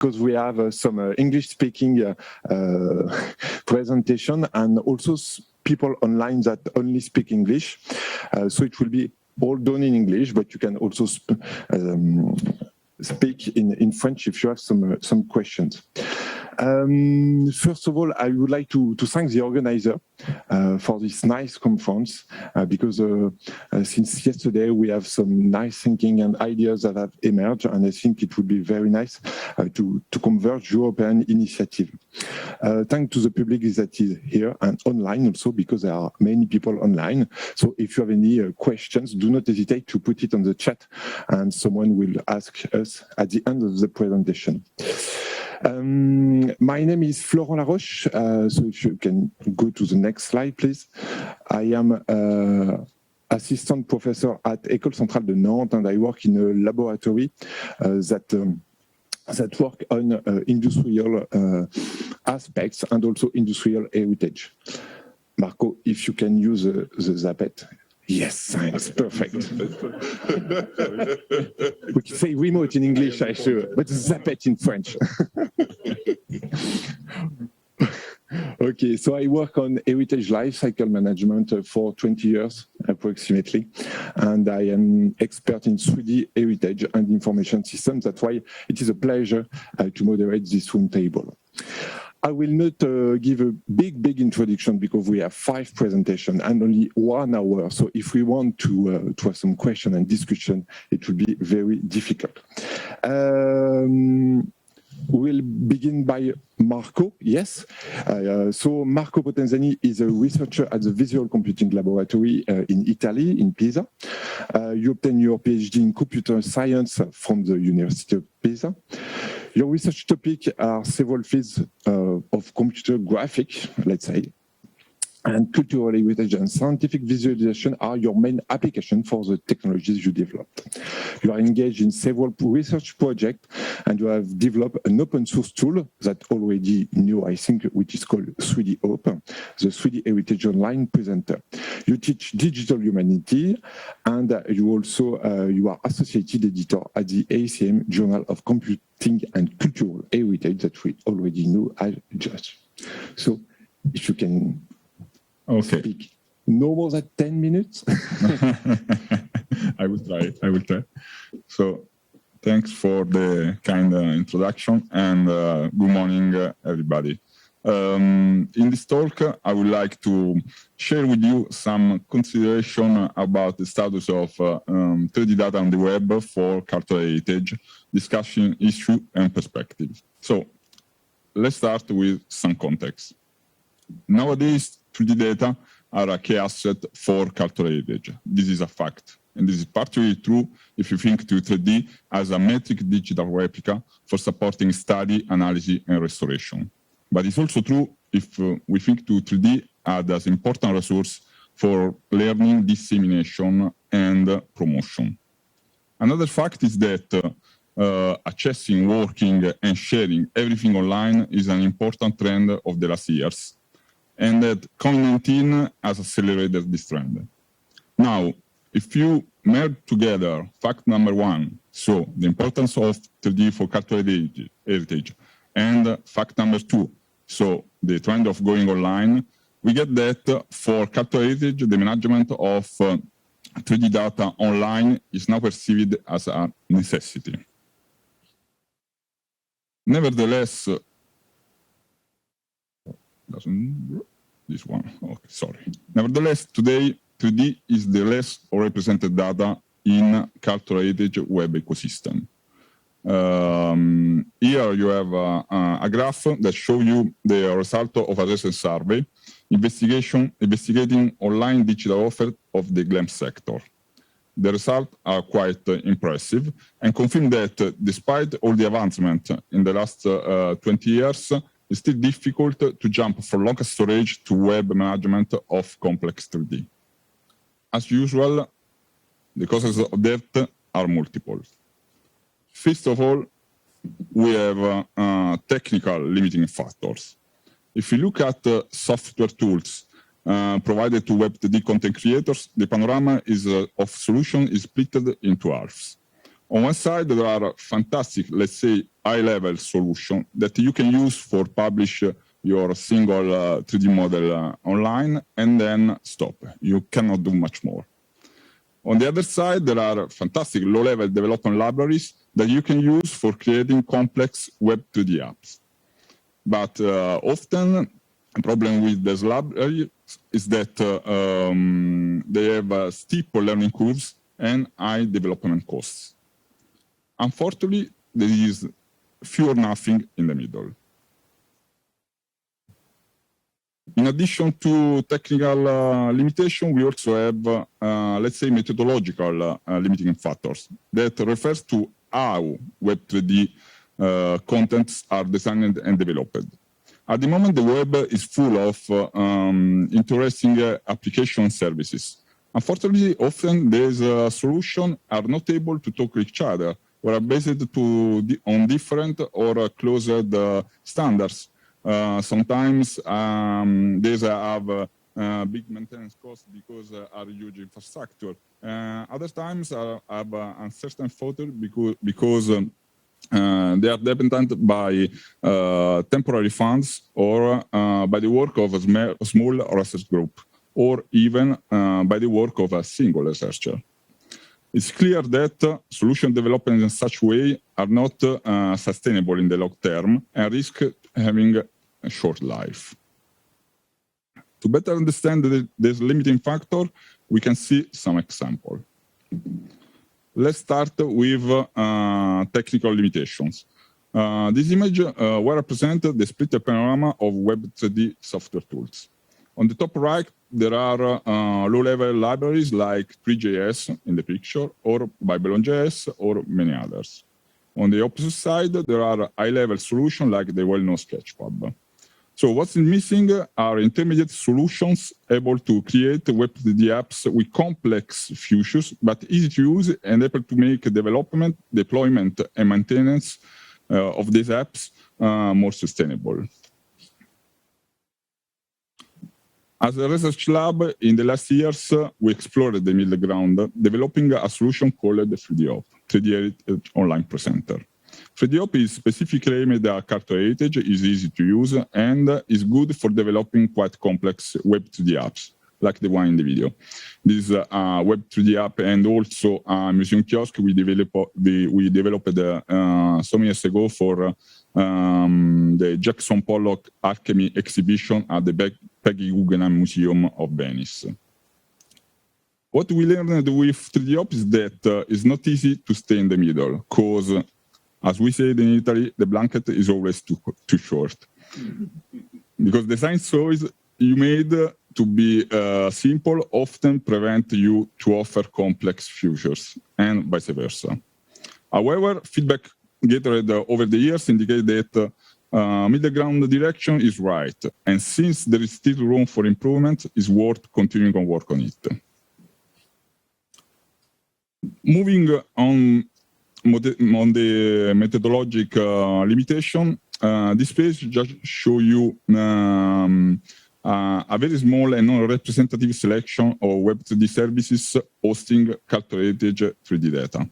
because we have some English-speaking presentation and also people online that only speak English. So it will be all done in English, but you can also speak in French if you have some questions. First of all, I would like to thank the organizer for this nice conference because since yesterday we have some nice thinking and ideas that have emerged, and I think it would be very nice to converge European initiative. Thanks to the public that is here and online also, because there are many people online. So if you have any questions, do not hesitate to put it on the chat and someone will ask us at the end of the presentation. My name is Florent Laroche, so if you can go to the next slide, please. I am assistant professor at École Centrale de Nantes, and I work in a laboratory that work on industrial aspects and also industrial heritage. Marco, if you can use the Zappet. Yes, thanks, perfect. We can say remote in English, I sure, but Zappet in French. Okay, so I work on heritage life cycle management for 20 years approximately, and I am expert in 3D heritage and information systems. That's why it is a pleasure to moderate this roundtable. I will not give a big introduction because we have 5 presentations and only 1 hour. So if we want to have some question and discussion, it will be very difficult. We'll begin by Marco, yes. So Marco Potenzani is a researcher at the Visual Computing Laboratory in Italy, in Pisa. You obtained your PhD in computer science from the University of Pisa. Your research topic are several fields of computer graphics, let's say, and cultural heritage and scientific visualization are your main application for the technologies you developed. You are engaged in several research projects and you have developed an open source tool that already knew, I think, which is called 3D Open, the 3D Heritage Online Presenter. You teach digital humanity and you also you are associated editor at the ACM Journal of Computing and Cultural Heritage that we already know as JUST. So if you can speak no more than 10 minutes. I will try. So thanks for the kind introduction and good morning, everybody. In this talk, I would like to share with you some consideration about the status of 3D data on the web for cultural heritage, discussing issue and perspective. So let's start with some context. Nowadays, 3D data are a key asset for cultural heritage. This is a fact. And this is particularly true if you think to 3D as a metric digital replica for supporting study, analysis, and restoration. But it's also true if we think to 3D as an important resource for learning, dissemination, and promotion. Another fact is that accessing, working, and sharing everything online is an important trend of the last years, and that COVID-19 has accelerated this trend. Now, if you merge together fact number 1, so the importance of 3D for cultural heritage, and fact number 2, so the trend of going online, we get that for cultural heritage, the management of 3D data online is now perceived as a necessity. Nevertheless, this one, okay, sorry. Nevertheless, today, 3D is the less represented data in cultural heritage web ecosystem. Here you have a graph that shows you the result of a recent survey investigating online digital offer of the GLAM sector. The results are quite impressive and confirm that despite all the advancement in the last 20 years, it's still difficult to jump from local storage to web management of complex 3D. As usual, the causes of that are multiple. First of all, we have technical limiting factors. If you look at software tools provided to Web 3D content creators, the panorama of solution is split into halves. On one side, there are fantastic, let's say, high-level solution that you can use for publish your single 3D model online and then stop. You cannot do much more. On the other side, there are fantastic low-level development libraries that you can use for creating complex Web 2D apps. But often, the problem with these libraries is that they have steep learning curves and high development costs. Unfortunately, there is few or nothing in the middle. In addition to technical limitation, we also have, let's say, methodological limiting factors that refers to how Web 3D contents are designed and developed. At the moment, the web is full of interesting application services. Unfortunately, often these solutions are not able to talk to each other or are based on different or closed standards. Sometimes these have big maintenance costs because are huge infrastructure. Other times have uncertain photo because they are dependent by temporary funds or by the work of a small research group, or even by the work of a single researcher. It's clear that solution developed in such way are not sustainable in the long term and risk having a short life. To better understand this limiting factor, we can see some example. Let's start with technical limitations. This image will represent the split panorama of Web 3D software tools. On the top right, there are low-level libraries like 3JS in the picture, or Babylon.js, or many others. On the opposite side, there are high-level solutions like the well-known Sketchpad. So what's missing are intermediate solutions able to create Web 3D apps with complex features, but easy to use and able to make development, deployment, and maintenance of these apps more sustainable. As a research lab, in the last years, we explored the middle ground, developing a solution called the 3D-Op, 3D Heritage Online Presenter. 3D-Op is specifically aimed at Carto Heritage, is easy to use, and is good for developing quite complex Web 3D apps, like the one in the video. This is a Web 3D app and also a museum kiosk we developed some years ago for the Jackson Pollock Alchemy exhibition at the Peggy Guggenheim Museum of Venice. What we learned with 3D-Op is that it's not easy to stay in the middle, because, as we said in Italy, the blanket is always too short. Because design choice you made to be simple often prevent you to offer complex features, and vice versa. However, feedback gathered over the years indicate that middle ground direction is right, and since there is still room for improvement, it's worth continuing to work on it. Moving on the methodological limitation, this page just shows you a very small and non-representative selection of Web 3D services hosting Carto Heritage 3D data.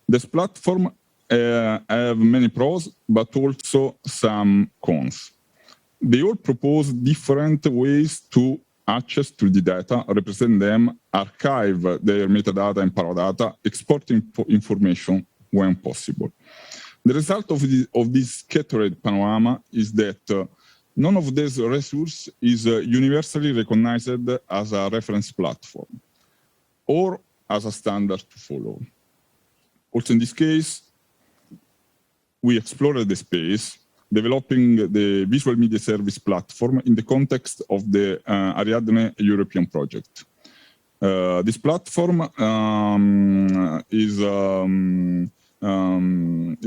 This platform have many pros, but also some cons. They all propose different ways to access to the data, represent them, archive their metadata and paradata, export information when possible. The result of this scattered panorama is that none of these resources is universally recognized as a reference platform or as a standard to follow. Also in this case, we explored the space, developing the visual media service platform in the context of the Ariadne European project. This platform is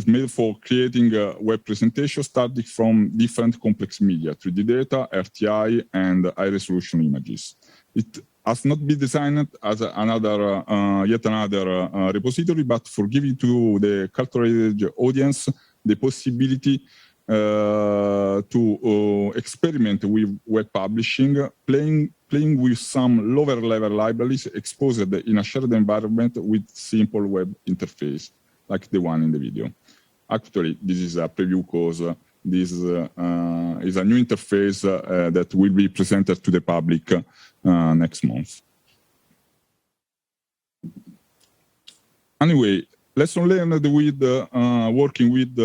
made for creating a web presentation starting from different complex media, 3D data, RTI, and high-resolution images. It has not been designed as yet another repository, but for giving to the Carto Heritage audience the possibility to experiment with web publishing, playing with some lower-level libraries exposed in a shared environment with simple web interface, like the one in the video. actually, this is a preview course. This is a new interface that will be presented to the public next month. Anyway, lesson learned with working with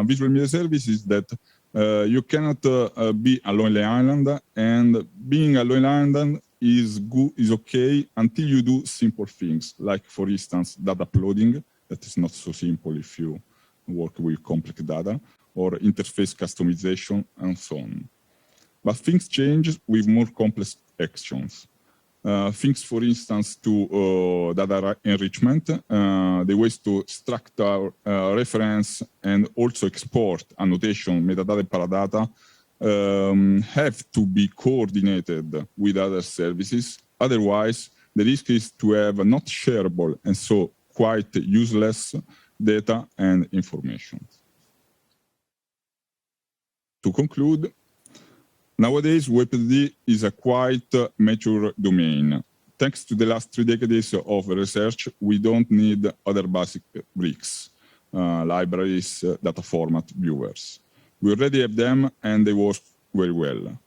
visual media services that you cannot be a lonely island, and being a lonely island is okay until you do simple things, like, for instance, data uploading. That is not so simple if you work with complex data, or interface customization, and so on. But things change with more complex actions. Things, for instance, to data enrichment, the ways to structure, reference, and also export annotation, metadata, and paradata have to be coordinated with other services. Otherwise, the risk is to have not shareable and so quite useless data and information. To conclude, nowadays, WebD is a quite mature domain. Thanks to the last 3 decades of research, we don't need other basic bricks, libraries, data format, viewers. We already have them, and they work very well.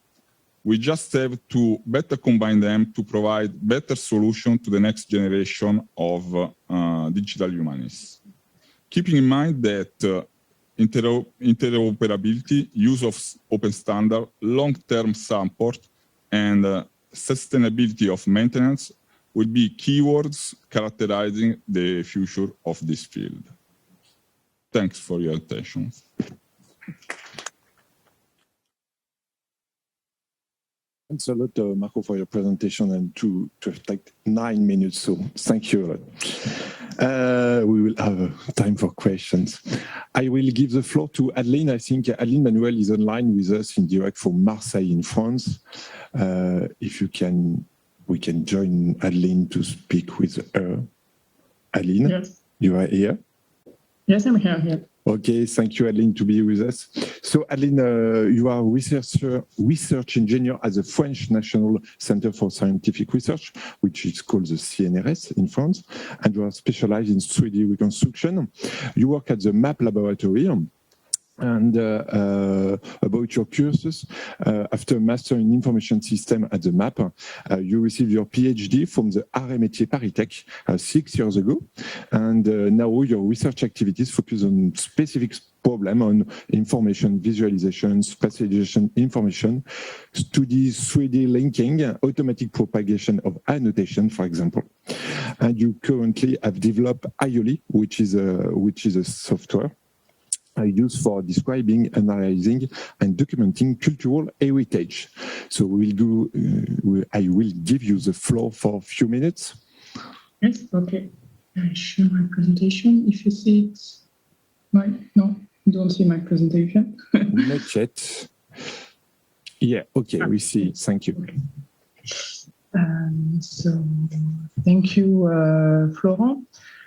We just have to better combine them to provide better solutions to the next generation of digital humanists. Keeping in mind that interoperability, use of open standard, long-term support, and sustainability of maintenance will be keywords characterizing the future of this field. Thanks for your attention. Thanks a lot, Marco, for your presentation, and to take 9 minutes, so thank you a lot. We will have time for questions. I will give the floor to Adeline. I think Adeline Manuel is online with us in direct from Marseille in France. If you can, we can join Adeline to speak with her. Adeline, yes. You are here? Yes, I'm here. Yeah. Okay, thank you, Adeline, to be with us. So, Adeline, you are research engineer at the French National Center for Scientific Research, which is called the CNRS in France, and you are specialized in 3D reconstruction. You work at the MAP laboratory. And about your courses, after Master in Information System at the MAP, you received your PhD from the Arts Métiers Paris Tech 6 years ago, and now your research activities focus on specific problem on information visualization, spatialization information, studies 3D linking, automatic propagation of annotation, for example. And you currently have developed IOLI, which is a software used for describing, analyzing, and documenting cultural heritage. So I will give you the floor for a few minutes. Yes, okay. I share my presentation. If you see it, no, you don't see my presentation. Not yet. Yeah, okay, we see it. Thank you. Okay. So, thank you, Florent.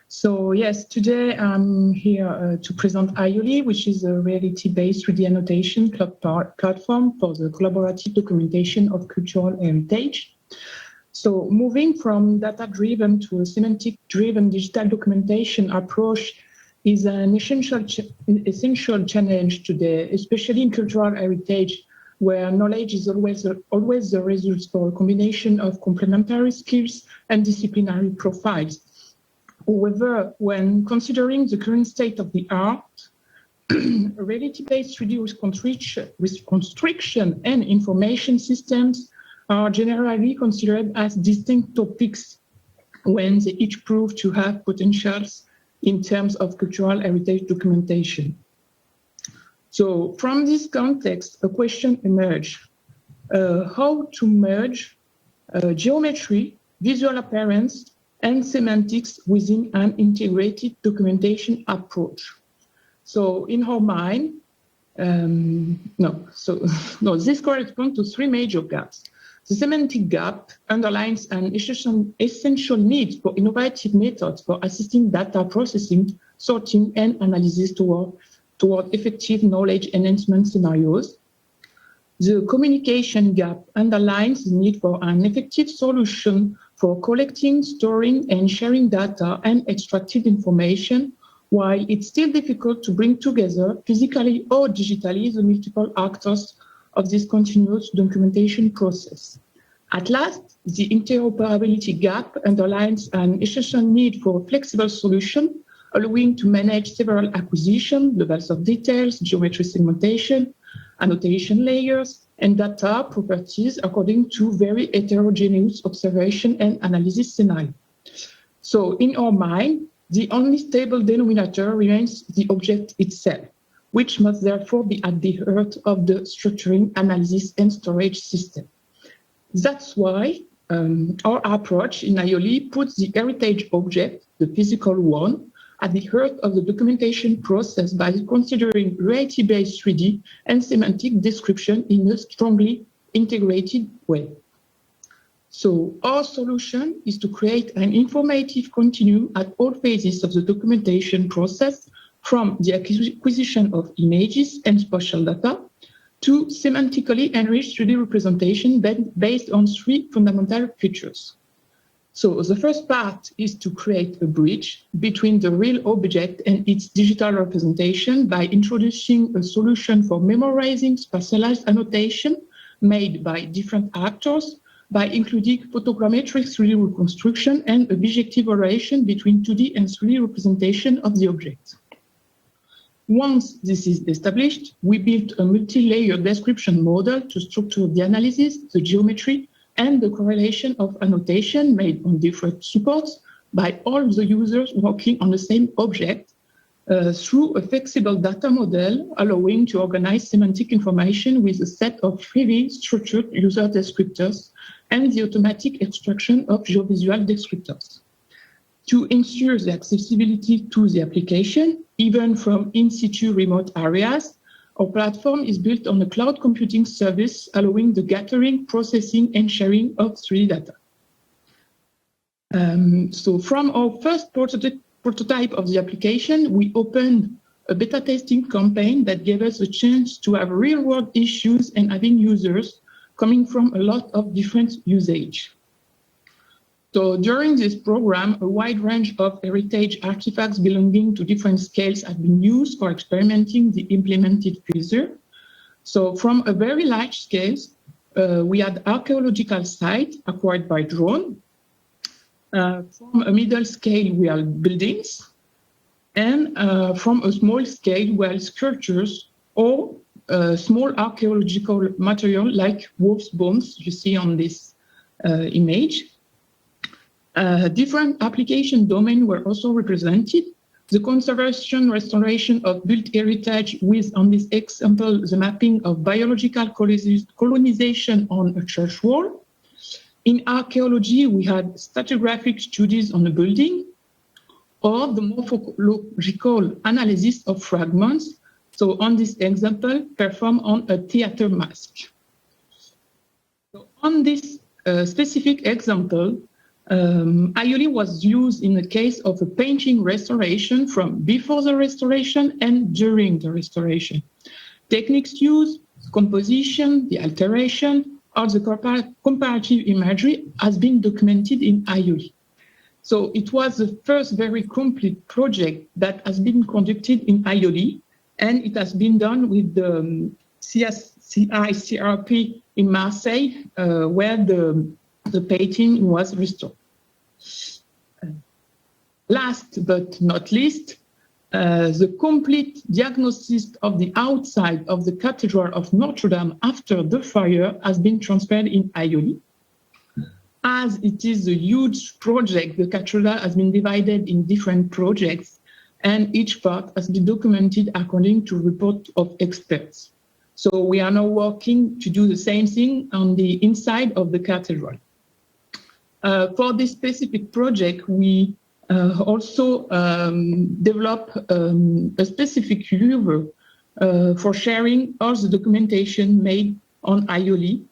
So yes, today I'm here to present IOLI, which is a reality-based 3D annotation platform for the collaborative documentation of cultural heritage. So moving from data-driven to a semantic-driven digital documentation approach is an essential challenge today, especially in cultural heritage, where knowledge is always the result for a combination of complementary skills and disciplinary profiles. However, when considering the current state of the art, reality-based 3D reconstruction and information systems are generally considered as distinct topics when they each prove to have potentials in terms of cultural heritage documentation. So from this context, a question emerged: how to merge geometry, visual appearance, and semantics within an integrated documentation approach. So in our mind, this corresponds to 3 major gaps. The semantic gap underlines an essential need for innovative methods for assisting data processing, sorting, and analysis toward effective knowledge enhancement scenarios. The communication gap underlines the need for an effective solution for collecting, storing, and sharing data and extracted information, while it's still difficult to bring together physically or digitally the multiple actors of this continuous documentation process. At last, the interoperability gap underlines an essential need for a flexible solution, allowing to manage several acquisition, levels of details, geometry segmentation, annotation layers, and data properties according to very heterogeneous observation and analysis scenario. So in our mind, the only stable denominator remains the object itself, which must therefore be at the heart of the structuring, analysis, and storage system. That's why our approach in IOLI puts the heritage object, the physical one, at the heart of the documentation process by considering reality-based 3D and semantic description in a strongly integrated way. So our solution is to create an informative continuum at all phases of the documentation process, from the acquisition of images and spatial data to semantically enriched 3D representation based on three fundamental features. So the first part is to create a bridge between the real object and its digital representation by introducing a solution for memorizing spatialized annotation made by different actors, by including photogrammetric 3D reconstruction and a bijective relation between 2D and 3D representation of the object. Once this is established, we built a multi-layer description model to structure the analysis, the geometry, and the correlation of annotation made on different supports by all the users working on the same object through a flexible data model allowing to organize semantic information with a set of freely structured user descriptors and the automatic extraction of geovisual descriptors. To ensure the accessibility to the application, even from in-situ remote areas, our platform is built on a cloud computing service allowing the gathering, processing, and sharing of 3D data. So from our first prototype of the application, we opened a beta testing campaign that gave us a chance to have real-world issues and having users coming from a lot of different usage. So during this program, a wide range of heritage artifacts belonging to different scales have been used for experimenting the implemented feature. So from a very large scale, we had archaeological site acquired by drone. From a middle scale, we have buildings. And from a small scale, we have sculptures or small archaeological material like wolf's bones you see on this image. Different application domains were also represented. The conservation restoration of built heritage with, on this example, the mapping of biological colonization on a church wall. In archaeology, we had stratigraphic studies on a building, or the morphological analysis of fragments. So on this example, performed on a theater mask. So on this specific example, IOLI was used in the case of a painting restoration from before the restoration and during the restoration. Techniques used, composition, the alteration, or the comparative imagery has been documented in IOLI. So it was the first very complete project that has been conducted in IOLI, and it has been done with the CRP in Marseille, where the painting was restored. Last but not least, the complete diagnosis of the outside of the Cathedral of Notre Dame after the fire has been transferred in IOLI. As it is a huge project, the cathedral has been divided in different projects, and each part has been documented according to report of experts. So we are now working to do the same thing on the inside of the cathedral. For this specific project, we also develop a specific viewer for sharing all the documentation made on IOLI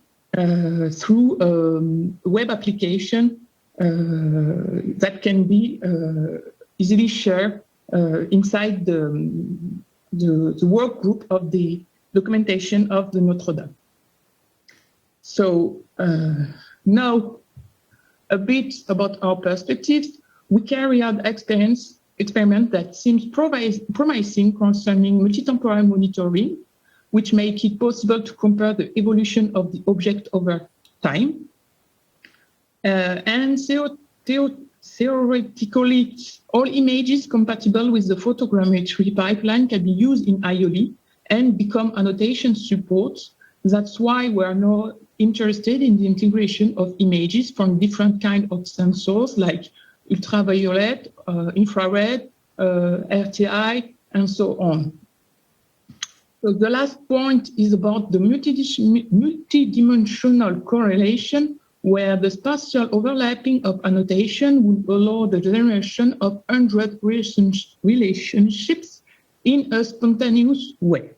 through a web application that can be easily shared inside the work group of the documentation of the Notre Dame. So now a bit about our perspectives. We carry out experience experiment that seems promising concerning multitemporal monitoring, which make it possible to compare the evolution of the object over time. And theoretically, all images compatible with the photogrammetry pipeline can be used in IOLI and become annotation support. That's why we are now interested in the integration of images from different kinds of sensors like ultraviolet, infrared, RTI, and so on. So the last point is about the multidimensional correlation, where the spatial overlapping of annotation would allow the generation of 100 relationships in a spontaneous way.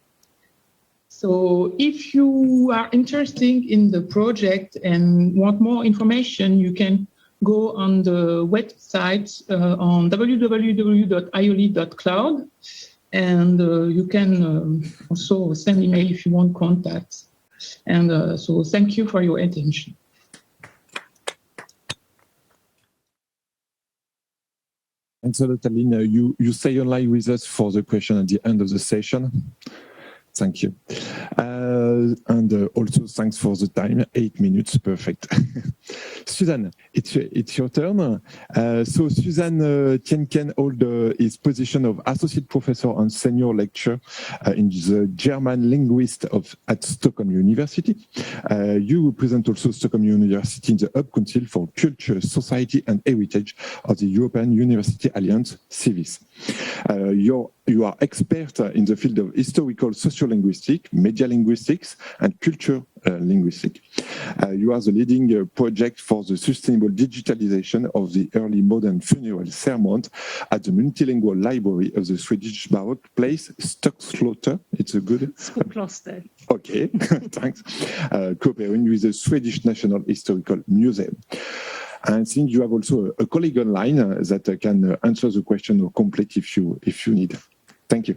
So if you are interested in the project and want more information, you can go on the website on www.ioli.cloud, and you can also send email if you want contacts. And so thank you for your attention. Thanks a lot, Aline. You stay online with us for the question at the end of the session. Thank you. And also thanks for the time, 8 minutes, perfect. Suzanne, it's your turn. So Suzanne Tienken holds his position of Associate Professor and Senior Lecturer in the German Linguist at Stockholm University. You represent also Stockholm University in the Hub Council for Culture, Society and Heritage of the European University Alliance, CIVIS. You are expert in the field of historical sociolinguistics, media linguistics, and culture linguistics. You are the leading project for the sustainable digitalization of the early modern funeral ceremony at the multilingual library of the Swedish Baroque place, Stockslottet. It's a good... Stockslottet. Okay, thanks. Cooperating with the Swedish National Historical Museum. I think you have also a colleague online that can answer the question or complete if you need. Thank you.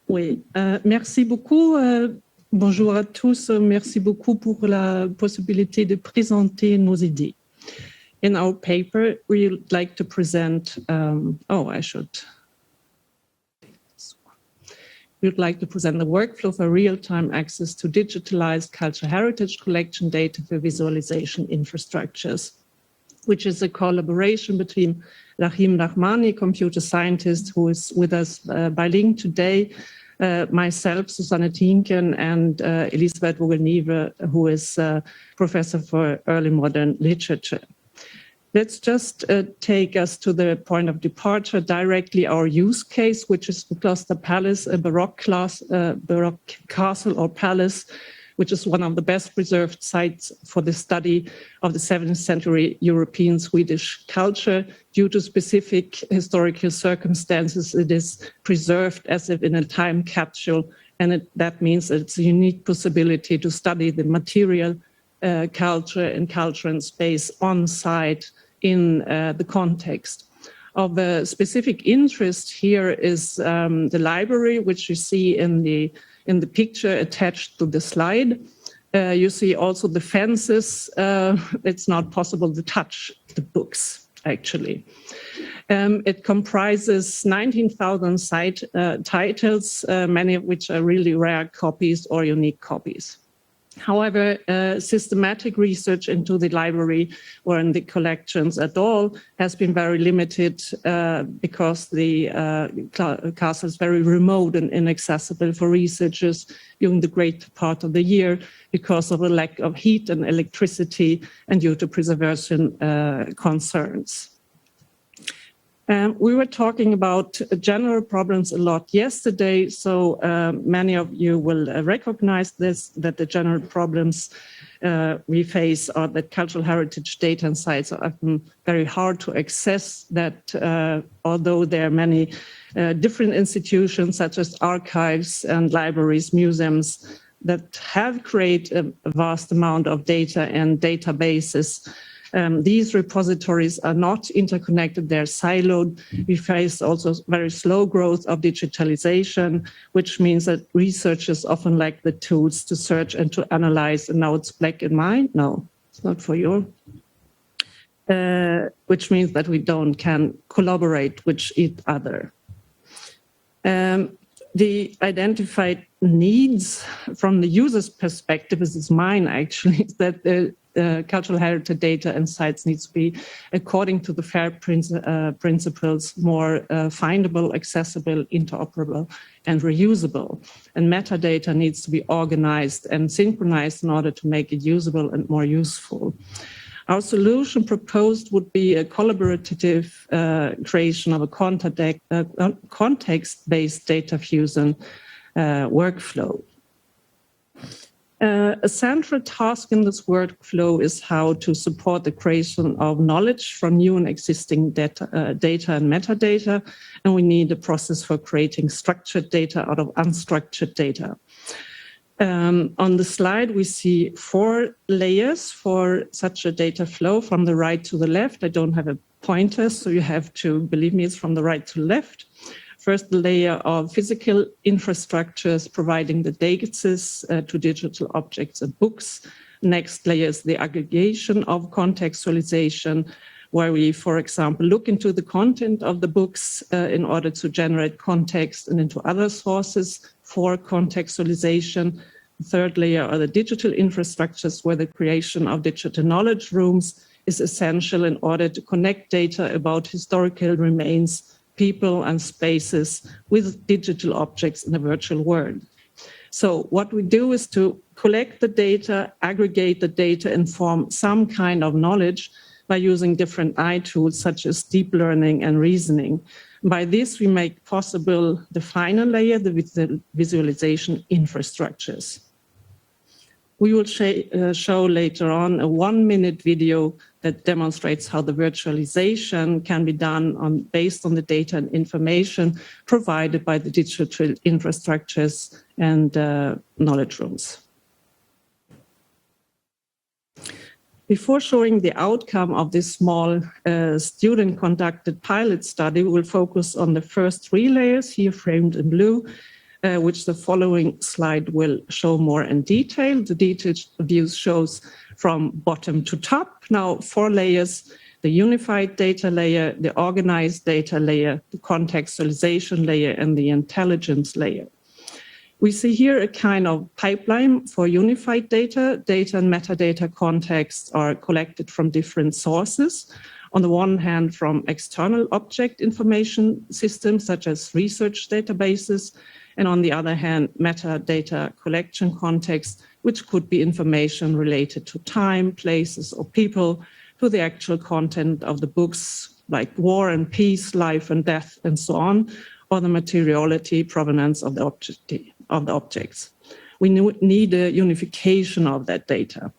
Oui, merci beaucoup. Bonjour à tous. Merci beaucoup pour la possibilité de présenter nos idées. In our paper, we would like to present, we would like to present the workflow for real-time access to digitalized cultural heritage collection data for visualization infrastructures, which is a collaboration between Rahim Rahmani, computer scientist, who is with us by link today, myself, Susanne Tienken, and Elisabeth Vogel-Nive, who is professor for early modern literature. Let's just take us to the point of departure directly, our use case, which is Gloucester Palace, a Baroque castle or palace, which is one of the best preserved sites for the study of the 7th century European Swedish culture. Due to specific historical circumstances, it is preserved as if in a time capsule, and that means it's a unique possibility to study the material culture and space on site in the context. Of specific interest here is the library, which you see in the picture attached to the slide. You see also the fences. It's not possible to touch the books, actually. It comprises 19,000 titles, many of which are really rare copies or unique copies. However, systematic research into the library or in the collections at all has been very limited because the castle is very remote and inaccessible for researchers during the great part of the year because of a lack of heat and electricity and due to preservation concerns. We were talking about general problems a lot yesterday, so many of you will recognize this, that the general problems we face are that cultural heritage data and sites are often very hard to access, that although there are many different institutions such as archives and libraries, museums, that have created a vast amount of data and databases, these repositories are not interconnected, they're siloed. We face also very slow growth of digitalization, which means that researchers often lack the tools to search and to analyze. And now it's black and white. No, it's not for you. which means that we can collaborate with each other. The identified needs from the user's perspective, this is mine actually, is that the cultural heritage data and sites needs to be, according to the FAIR principles, more findable, accessible, interoperable, and reusable. And metadata needs to be organized and synchronized in order to make it usable and more useful. Our solution proposed would be a collaborative creation of a context-based data fusion workflow. A central task in this workflow is how to support the creation of knowledge from new and existing data and metadata, and we need a process for creating structured data out of unstructured data. On the slide, we see 4 layers for such a data flow from the right to the left. I don't have a pointer, so you have to believe me, it's from the right to left. First, the layer of physical infrastructures providing the datasets to digital objects and books. Next layer is the aggregation of contextualization, where we, for example, look into the content of the books in order to generate context and into other sources for contextualization. The third layer are the digital infrastructures, where the creation of digital knowledge rooms is essential in order to connect data about historical remains, people and spaces with digital objects in the virtual world. So what we do is to collect the data, aggregate the data, and form some kind of knowledge by using different AI tools such as deep learning and reasoning. By this, we make possible the final layer, the visualization infrastructures. We will show later on a 1-minute video that demonstrates how the virtualization can be done based on the data and information provided by the digital infrastructures and knowledge rooms. Before showing the outcome of this small student-conducted pilot study, we will focus on the first 3 layers here framed in blue, which the following slide will show more in detail. The detailed view shows from bottom to top. Now 4 layers: the unified data layer, the organized data layer, the contextualization layer, and the intelligence layer. We see here a kind of pipeline for unified data. Data and metadata contexts are collected from different sources. On the one hand, from external object information systems, such as research databases, and on the other hand, metadata collection context, which could be information related to time, places, or people, to the actual content of the books, like war and peace, life and death, and so on, or the materiality, provenance of the objects. We need a unification of that data.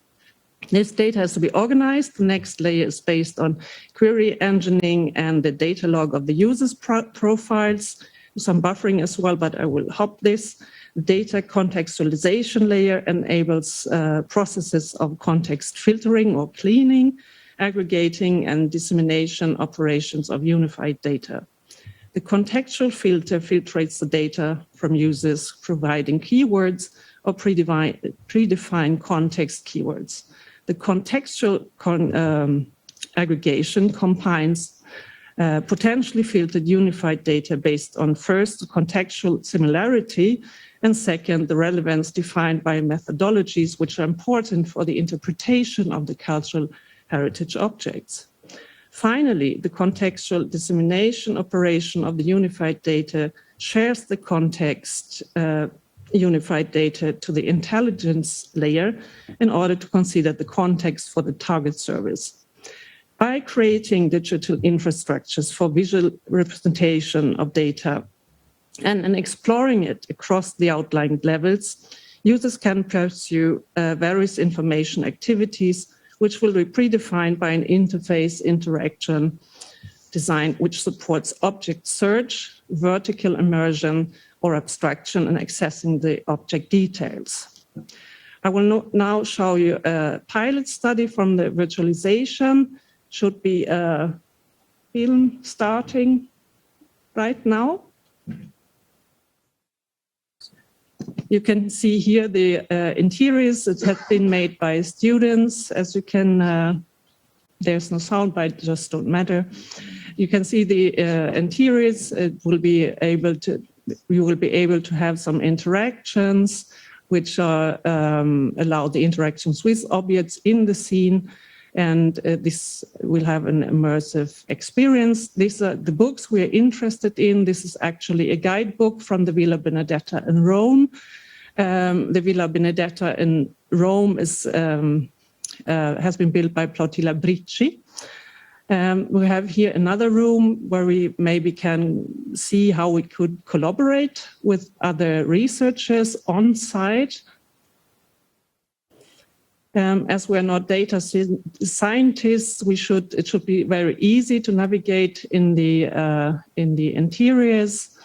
This data has to be organized. The next layer is based on query engineering and the data log of the user's profiles, some buffering as well, but I will hop this. The data contextualization layer enables processes of context filtering or cleaning, aggregating and dissemination operations of unified data. The contextual filter filtrates the data from users providing keywords or predefined context keywords. The contextual aggregation combines potentially filtered unified data based on first, contextual similarity, and second, the relevance defined by methodologies which are important for the interpretation of the cultural heritage objects. Finally, the contextual dissemination operation of the unified data shares the context unified data to the intelligence layer in order to consider the context for the target service. By creating digital infrastructures for visual representation of data and exploring it across the outlined levels, users can pursue various information activities which will be predefined by an interface interaction design which supports object search, vertical immersion, or abstraction and accessing the object details. I will now show you a pilot study from the virtualization. Should be a film starting right now. You can see here the interiors that have been made by students. As you can there's no sound bite, just don't matter. You can see the interiors. You will be able to have some interactions, which allow the interactions with objects in the scene, and this will have an immersive experience. These are the books we're interested in. This is actually a guidebook from the Villa Benedetta in Rome. The Villa Benedetta in Rome is has been built by Plautilla Bricci. We have here another room where we maybe can see how we could collaborate with other researchers on site. As we're not data scientists, it should be very easy to navigate in the interiors.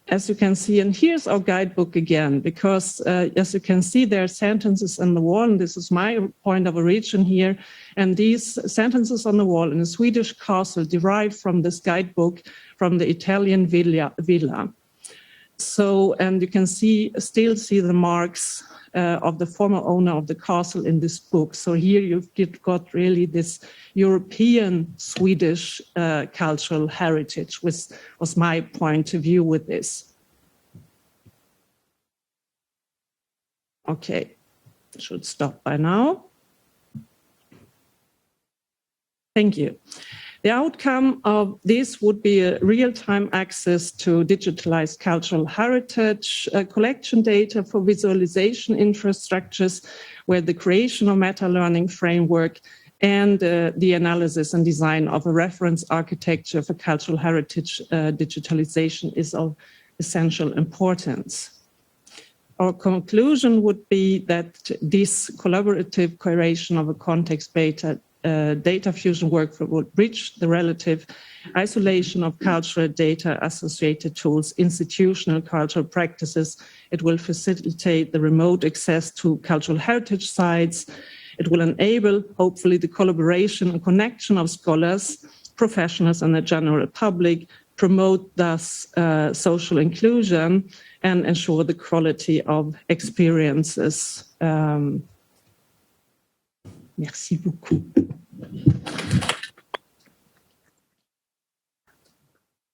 As you can see, and here's our guidebook again, because as you can see, there are sentences on the wall, and this is my point of origin here. And these sentences on the wall in a Swedish castle derive from this guidebook from the Italian villa. So, and you can still see the marks of the former owner of the castle in this book. So here you've got really this European Swedish cultural heritage, which was my point of view with this. Okay, should stop by now. Thank you. The outcome of this would be a real-time access to digitalized cultural heritage collection data for visualization infrastructures, where the creation of meta-learning framework and the analysis and design of a reference architecture for cultural heritage digitalization is of essential importance. Our conclusion would be that this collaborative curation of a context-based data fusion workflow would bridge the relative isolation of cultural data associated tools, institutional cultural practices. It will facilitate the remote access to cultural heritage sites. It will enable, hopefully, the collaboration and connection of scholars, professionals, and the general public, promote thus social inclusion, and ensure the quality of experiences. Merci beaucoup.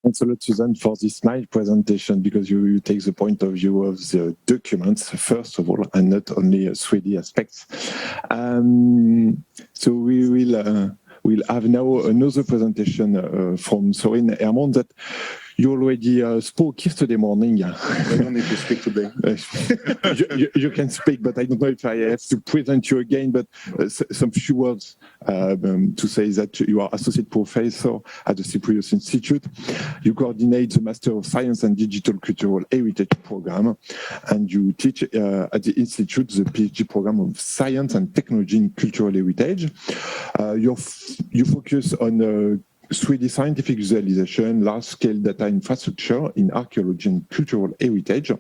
Thanks a lot, Susan, for this slide presentation, because you take the point of view of the documents, first of all, and not only 3D aspects. So we'll have now another presentation from Sorin Hermond that you already spoke yesterday morning. I don't need to speak today. you can speak, but I don't know if I have to present you again, but some few words to say that you are associate professor at the Cyprius Institute. You coordinate the Master of Science and Digital Cultural Heritage program, and you teach at the Institute the PhD program of Science and Technology in Cultural Heritage. You focus on 3D scientific visualization, large-scale data infrastructure in archaeology and cultural heritage.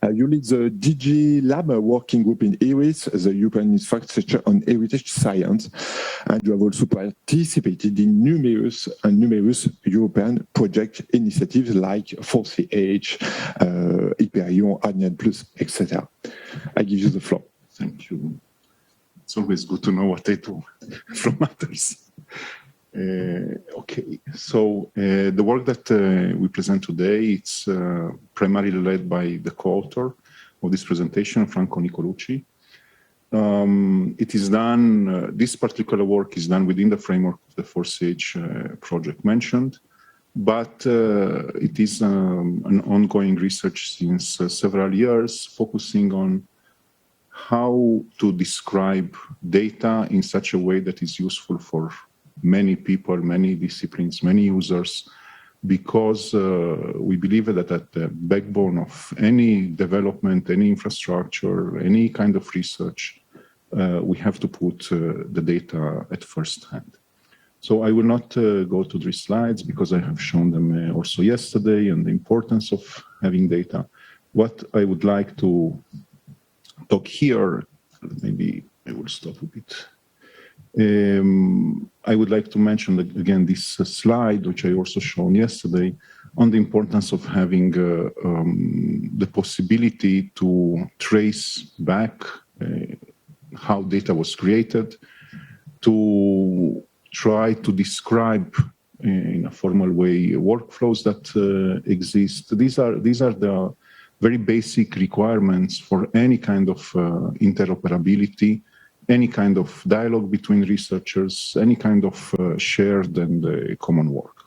You lead the DG Lab working group in IRIS, the European Infrastructure on Heritage Science, and you have also participated in numerous European project initiatives like 4CH, Hyperion, Adnian Plus, etc. I give you the floor. Thank you. It's always good to know what I do from others. Okay, so the work that we present today, it's primarily led by the co-author of this presentation, Franco Nicolucci. It is done, this particular work is done within the framework of the 4CH project mentioned, but it is an ongoing research since several years, focusing on how to describe data in such a way that is useful for many people, many disciplines, many users, because we believe that at the backbone of any development, any infrastructure, any kind of research, we have to put the data at first hand. So I will not go to these slides because I have shown them also yesterday and the importance of having data. What I would like to talk here, maybe I will stop a bit. I would like to mention again this slide, which I also shown yesterday, on the importance of having the possibility to trace back how data was created, to try to describe in a formal way workflows that exist. These are the very basic requirements for any kind of interoperability, any kind of dialogue between researchers, any kind of shared and common work.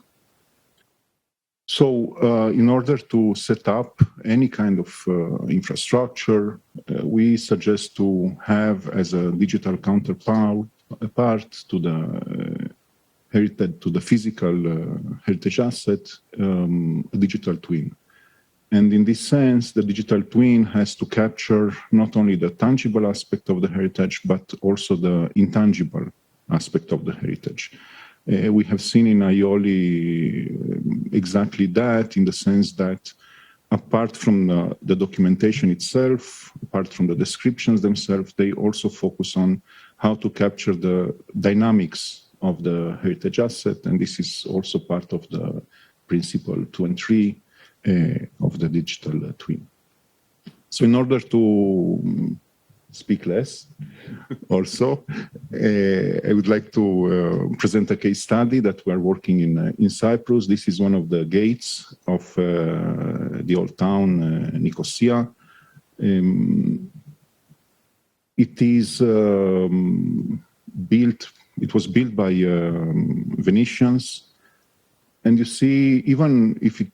So in order to set up any kind of infrastructure, we suggest to have as a digital counterpart to the heritage, to the physical heritage asset, a digital twin. And in this sense, the digital twin has to capture not only the tangible aspect of the heritage, but also the intangible aspect of the heritage. We have seen in Aioli exactly that, in the sense that apart from the documentation itself, apart from the descriptions themselves, they also focus on how to capture the dynamics of the heritage asset. And this is also part of the principle 2 and 3 of the digital twin. So in order to speak less, also, I would like to present a case study that we are working in Cyprus. This is one of the gates of the old town, Nicosia. It is built, it was built by Venetians. And you see, even if it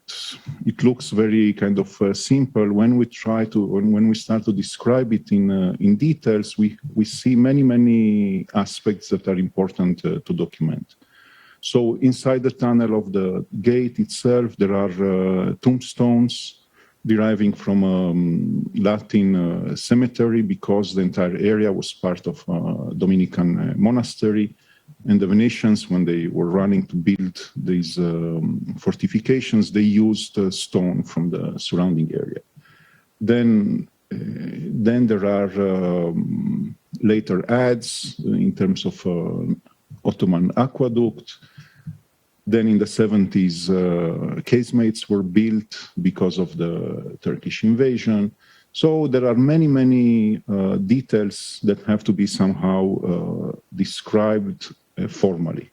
looks very kind of simple, when we try to, when we start to describe it in details, we see many aspects that are important to document. So inside the tunnel of the gate itself, there are tombstones deriving from a Latin cemetery, because the entire area was part of a Dominican monastery. And the Venetians, when they were running to build these fortifications, they used stone from the surrounding area. Then there are later adds in terms of Ottoman aqueduct. Then in the 70s, casemates were built because of the Turkish invasion. So there are many details that have to be somehow described formally.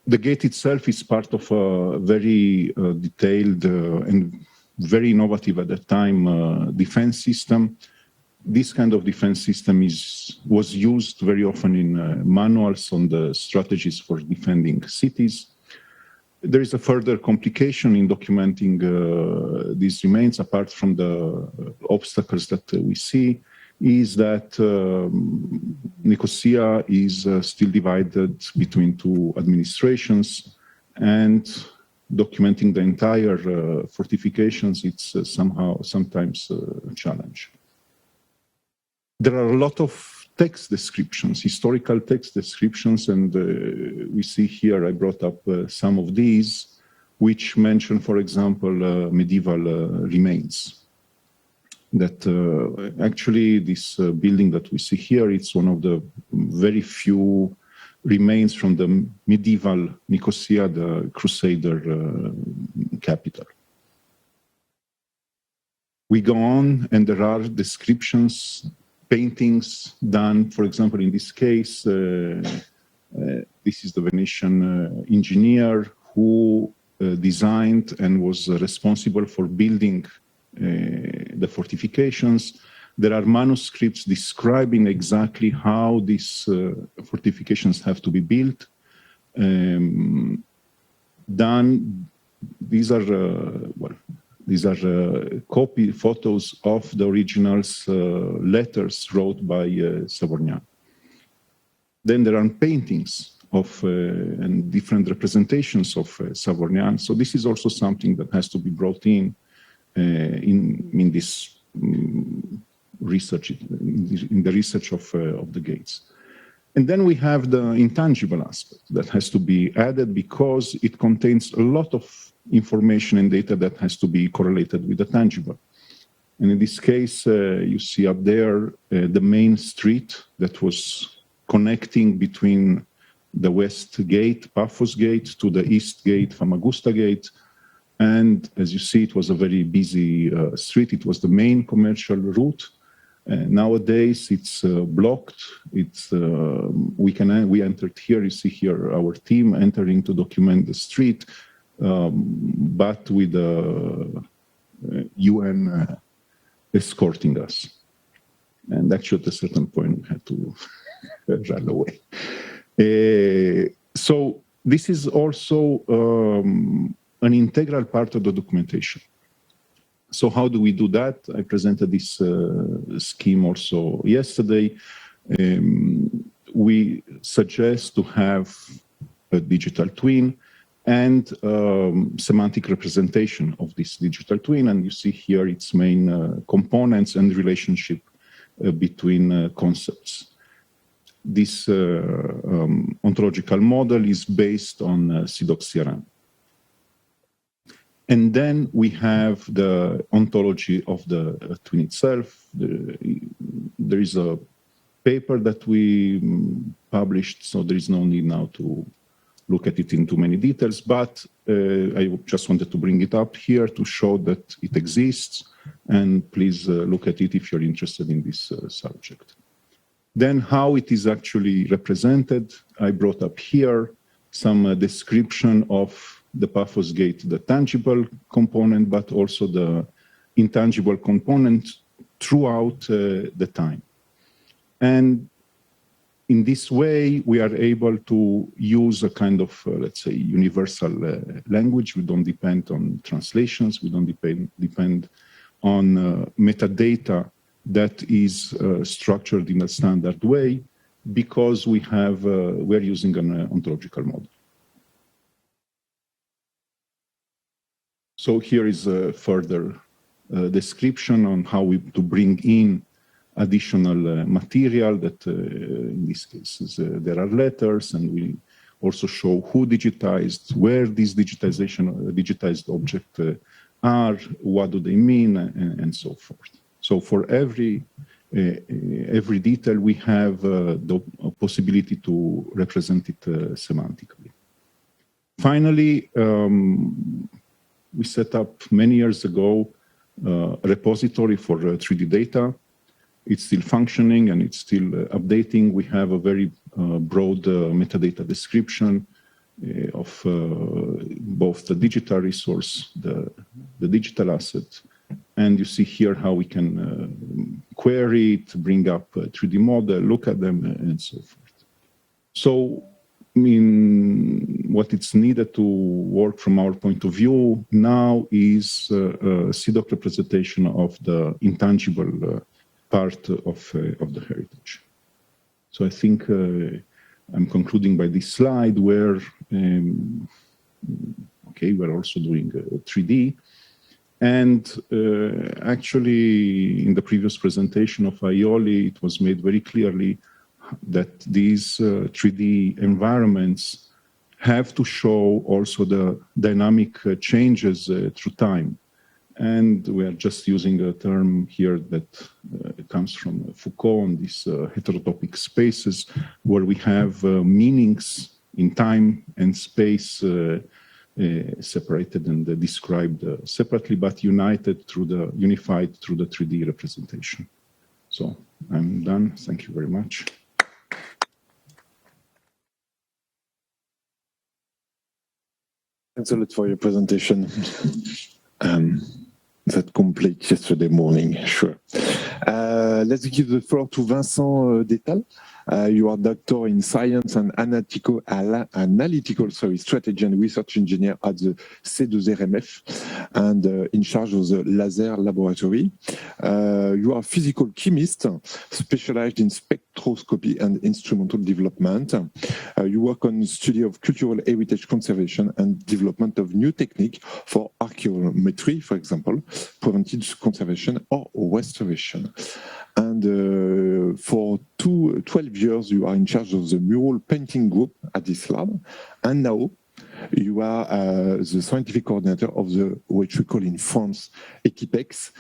The gate itself is part of a very detailed and very innovative at that time defense system. This kind of defense system was used very often in manuals on the strategies for defending cities. There is a further complication in documenting these remains, apart from the obstacles that we see, is that Nicosia is still divided between two administrations, and documenting the entire fortifications, it's sometimes a challenge. There are a lot of text descriptions, historical text descriptions, and we see here, I brought up some of these, which mention, for example, medieval remains. That actually this building that we see here, it's one of the very few remains from the medieval Nicosia, the Crusader capital. We go on, and there are descriptions, paintings done, for example, in this case, this is the Venetian engineer who designed and was responsible for building the fortifications. There are manuscripts describing exactly how these fortifications have to be built. These are copy photos of the originals letters wrote by Savorgnan. Then there are paintings of and different representations of Savorgnan. So this is also something that has to be brought in this research, in the research of the gates. And then we have the intangible aspect that has to be added, because it contains a lot of information and data that has to be correlated with the tangible. And in this case, you see up there the main street that was connecting between the west gate, Paphos gate, to the east gate, Famagusta gate. And as you see, it was a very busy street. It was the main commercial route. Nowadays, it's blocked. It's we entered here. You see here our team entering to document the street, but with UN escorting us. And actually, at a certain point, we had to run away. So this is also an integral part of the documentation. So how do we do that? I presented this scheme also yesterday. We suggest to have a digital twin and semantic representation of this digital twin. And you see here its main components and relationship between concepts. This ontological model is based on CDOC-CRM. And then we have the ontology of the twin itself. There is a paper that we published, so there is no need now to look at it in too many details, but I just wanted to bring it up here to show that it exists, and please look at it if you're interested in this subject. Then how it is actually represented, I brought up here some description of the Paphos gate, the tangible component, but also the intangible component throughout the time. And in this way, we are able to use a kind of, let's say, universal language. We don't depend on translations. We don't depend on metadata that is structured in a standard way, because we're using an ontological model. So here is a further description on how to bring in additional material that in this case there are letters, and we also show who digitized, where these digitized objects are, what do they mean, and so forth. So for every detail, we have the possibility to represent it semantically. Finally, we set up many years ago a repository for 3D data. It's still functioning and it's still updating. We have a very broad metadata description of both the digital resource, the digital asset, and you see here how we can query it, bring up a 3D model, look at them, and so forth. So, I mean, what it's needed to work from our point of view now is a CDOC representation of the intangible part of the heritage. So I think I'm concluding by this slide where, okay, we're also doing 3D. And actually, in the previous presentation of Aioli, it was made very clearly that these 3D environments have to show also the dynamic changes through time. And we are just using a term here that comes from Foucault on these heterotopic spaces, where we have meanings in time and space separated and described separately, but unified through the 3D representation. So I'm done. Thank you very much. Thanks a lot for your presentation. That complete yesterday morning, sure. Let's give the floor to Vincent Détal. You are doctor in science and analytical strategy and research engineer at the C2RMF and in charge of the laser laboratory. You are a physical chemist specialized in spectroscopy and instrumental development. You work on the study of cultural heritage conservation and development of new technique for archaeometry, for example, preventive conservation or restoration. And for 12 years, you are in charge of the mural painting group at this lab. And now you are the scientific coordinator of the, what we call in France, Equipex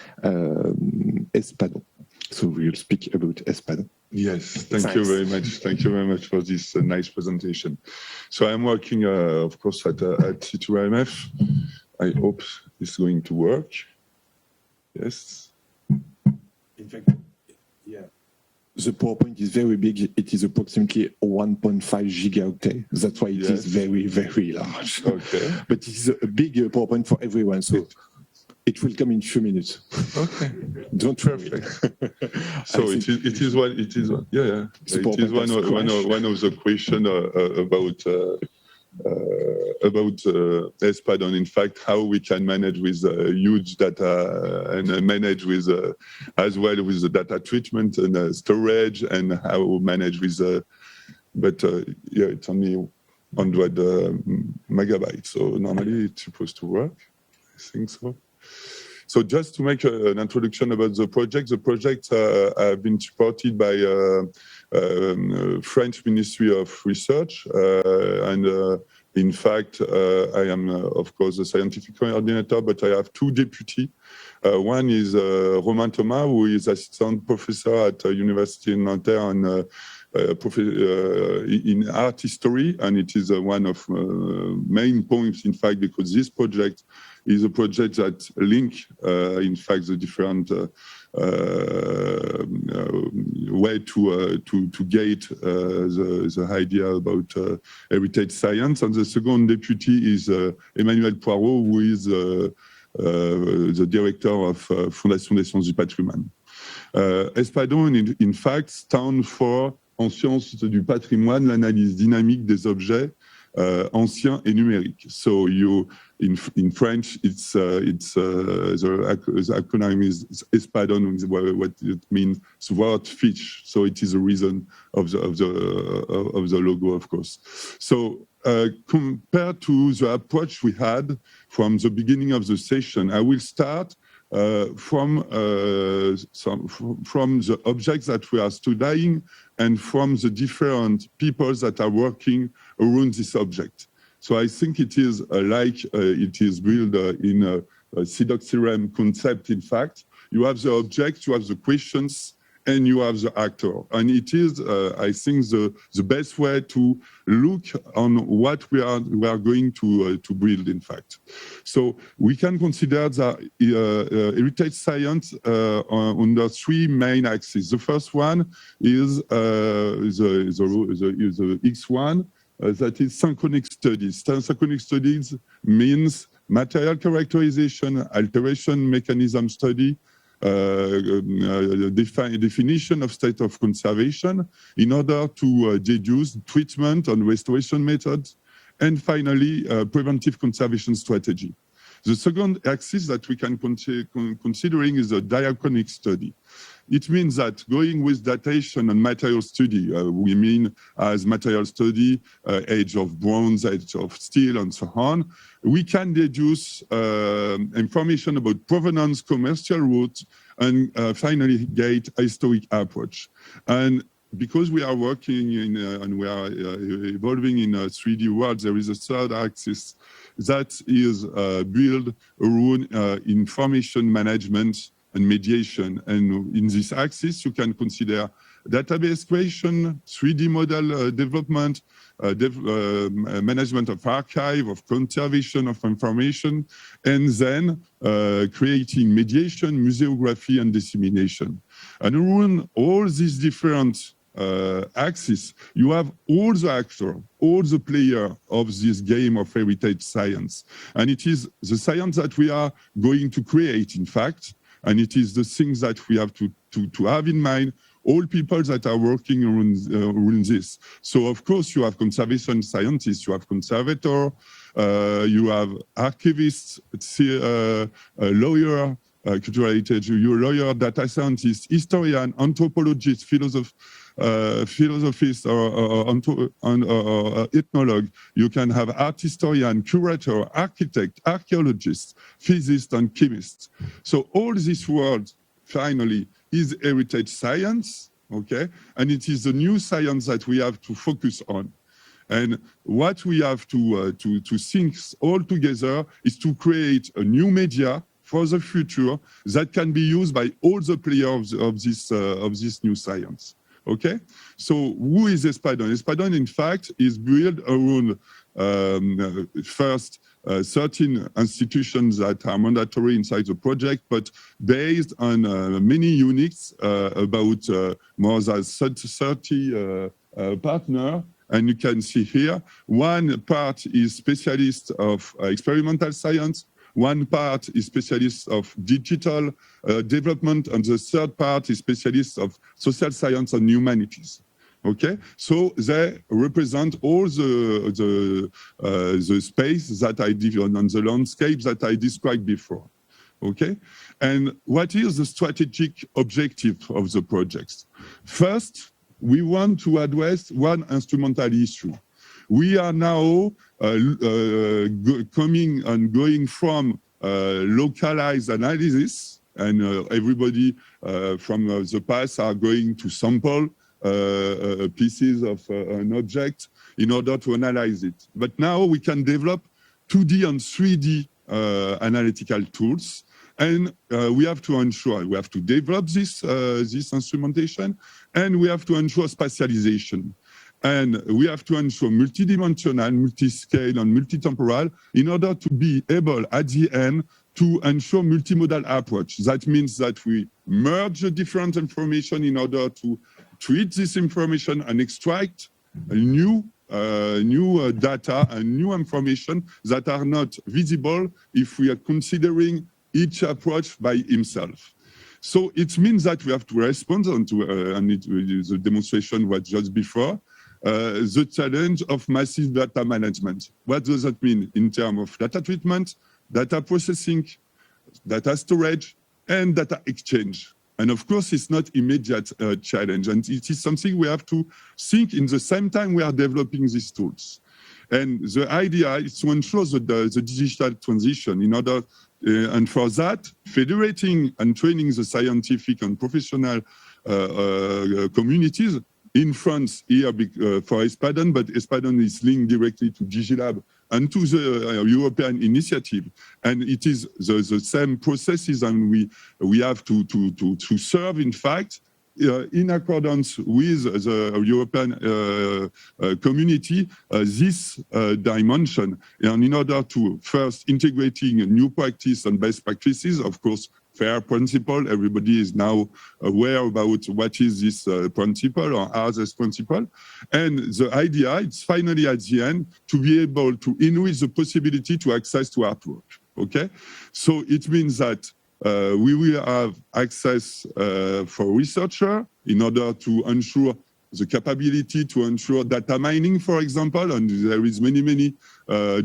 Espadon. So we'll speak about Espadon. Yes, thank you very much. Thank you very much for this nice presentation. So I'm working, of course, at C2RMF. I hope it's going to work. Yes. In fact, Yeah. The PowerPoint is very big. It is approximately 1.5 gigaoctane. That's why it is very, very large. Okay. But it is a big PowerPoint for everyone. So it will come in a few minutes. Okay. Don't Perfect. So it is one. It is one. Yeah. It is one of the question about Espadon, in fact, how we can manage with huge data and manage with as well with the data treatment and storage, and how manage with yeah, it's only 100 megabytes, so normally it's supposed to work. I think so. So just to make an introduction about the projects have been supported by French Ministry of Research, and in fact, I am, of course, the scientific coordinator, but I have two deputies. One is Romain Thomas, who is assistant professor at University in Nanterre and in art history, and it is one of main points, in fact, because this project is a project that link, in fact, the different way to gate the idea about heritage science. And the second deputy is Emmanuel Poirot, who is the director of Fondation des Sciences du Patrimoine. Espadon, in fact, stands for en sciences du patrimoine, l'analyse dynamique des objets anciens et numériques. So in French, it's the acronym is Espadon, what it means, sword fish. So it is a reason of the logo, of course. So compared to the approach we had from the beginning of the session, I will start from the objects that we are studying and from the different people that are working around this object. So I think it is it is built in a Sidox concept. In fact, you have the object, you have the questions, and you have the actor. And it is, I think, the best way to look on what we are going to build, in fact. So we can consider the heritage science under three main axes. The first one is the X1, that is synchronic studies. Synchronic studies means material characterization, alteration mechanism study, definition of state of conservation in order to deduce treatment and restoration methods, and finally, preventive conservation strategy. The second axis that we can considering is a diachronic study. It means that going with datation and material study, we mean as material study, age of bronze, age of steel, and so on, we can deduce information about provenance, commercial routes, and finally gate historic approach. And because we are working in and we are evolving in a 3D world, there is a third axis that is built around information management and mediation. And in this axis, you can consider database creation, 3D model development, management of archive, of conservation of information, and then creating mediation, museography, and dissemination. And around all these different axis, you have all the actors, all the players of this game of heritage science. And it is the science that we are going to create, in fact, and it is the things that we have to have in mind, all people that are working around this. So, of course, you have conservation scientists, you have conservator, you have archivists, lawyer, cultural heritage, you're a lawyer, data scientist, historian, anthropologist, philosophist, or ethnologue. You can have art historian, curator, architect, archaeologist, physicist, and chemist. So all this world, finally, is heritage science, okay? And it is the new science that we have to focus on. And what we have to think all together is to create a new media for the future that can be used by all the players of this new science. Okay, so who is Espadon? Espadon, in fact, is built around first 13 institutions that are mandatory inside the project, but based on many units, about more than 30 partners. And you can see here, one part is specialist of experimental science, one part is specialist of digital development, and the third part is specialist of social science and humanities. Okay, so they represent all the space that I did on the landscape that I described before. Okay, and what is the strategic objective of the projects? First, we want to address one instrumental issue. We are now coming and going from localized analysis, and everybody from the past are going to sample pieces of an object in order to analyze it. But now we can develop 2D and 3D analytical tools, and we have to ensure, we have to develop this instrumentation, and we have to ensure spatialization. And we have to ensure multidimensional, multi-scale, and multi-temporal in order to be able, at the end, to ensure multimodal approach. That means that we merge the different information in order to treat this information and extract new data and new information that are not visible if we are considering each approach by himself. So it means that we have to respond to, the demonstration was just before, the challenge of massive data management. What does that mean in terms of data treatment, data processing, data storage, and data exchange? And of course, it's not immediate challenge, and it is something we have to think in the same time we are developing these tools. And the idea is to ensure the digital transition in order, and for that, federating and training the scientific and professional communities. In France, here for ESPADON, but ESPADON is linked directly to Digilab and to the European initiative. And it is the same processes, and we have to serve, in fact, in accordance with the European community, this dimension. And in order to first integrating new practice and best practices, of course, FAIR principle, everybody is now aware about what is this principle or are this principle. And the idea is finally at the end to be able to enrich the possibility to access to artwork, okay? So it means that we will have access for researcher in order to ensure the capability to ensure data mining, for example, and there is many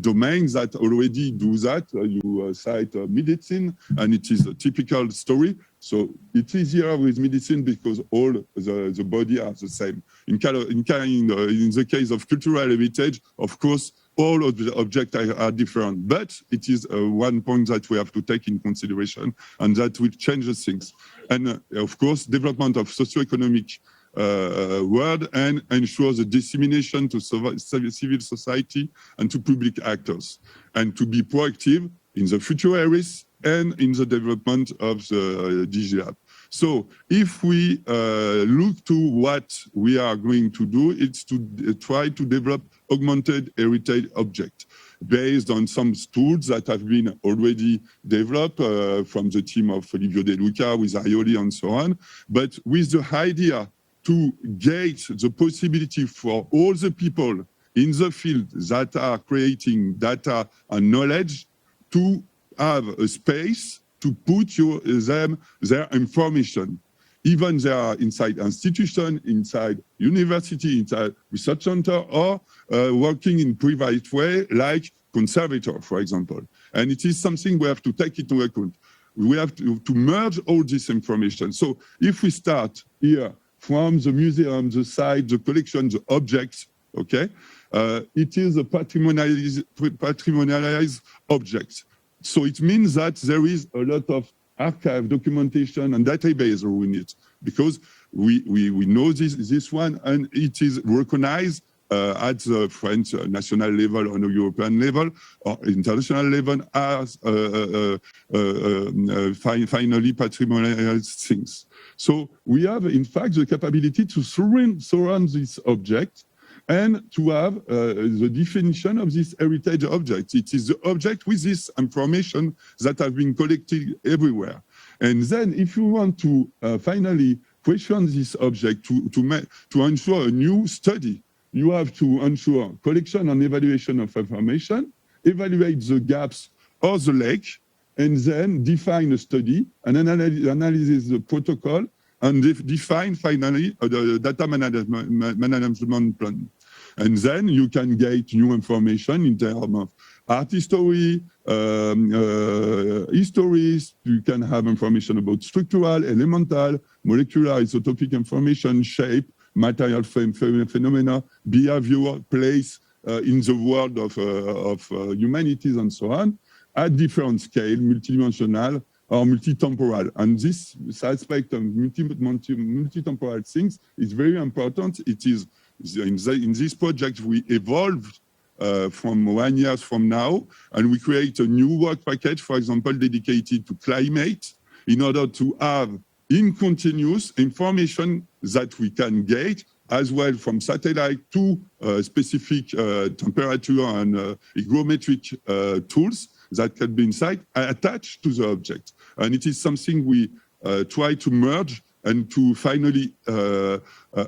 domains that already do that. You cite medicine, and it is a typical story. So it's easier with medicine because all the body are the same. In the case of cultural heritage, of course, all of the objects are different, but it is one point that we have to take in consideration, and that will change the things. And of course, development of socioeconomic world and ensure the dissemination to civil society and to public actors, and to be proactive in the future areas and in the development of the Digilab. So if we look to what we are going to do, it's to try to develop augmented heritage object based on some tools that have been already developed from the team of Livio De Luca with Aioli and so on, but with the idea to gauge the possibility for all the people in the field that are creating data and knowledge to have a space to put their information. Even they are inside institution, inside university, inside research center, or working in private way, like conservator, for example. And it is something we have to take into account. We have to merge all this information. So if we start here, from the museum, the site, the collection, the objects, okay? It is a patrimonialized object. So it means that there is a lot of archive, documentation, and database around it, because we know this one, and it is recognized at the French national level, on a European level, or international level, as finally patrimonialized things. So we have, in fact, the capability to surround this object and to have the definition of this heritage object. It is the object with this information that have been collected everywhere. And then if you want to finally question this object to ensure a new study, you have to ensure collection and evaluation of information, evaluate the gaps or the lake, and then define a study and analyze the protocol and define finally the data management plan. And then you can get new information in terms of art history, histories. You can have information about structural, elemental, molecular, isotopic information, shape, material phenomena, behavior, place in the world of humanities and so on, at different scale, multidimensional or multitemporal. And this aspect of multitemporal things is very important. It is in this project we evolved from 1 year from now, and we create a new work package, for example, dedicated to climate, in order to have in continuous information that we can get as well from satellite to specific temperature and hygrometric tools that can be inside attached to the object. And it is something we try to merge and to finally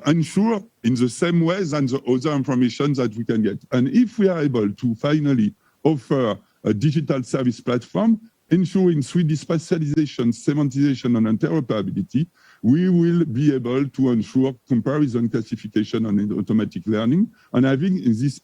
ensure in the same way than the other information that we can get. And if we are able to finally offer a digital service platform, ensuring 3D spatialization, semantization, and interoperability, we will be able to ensure comparison, classification, and automatic learning, and having this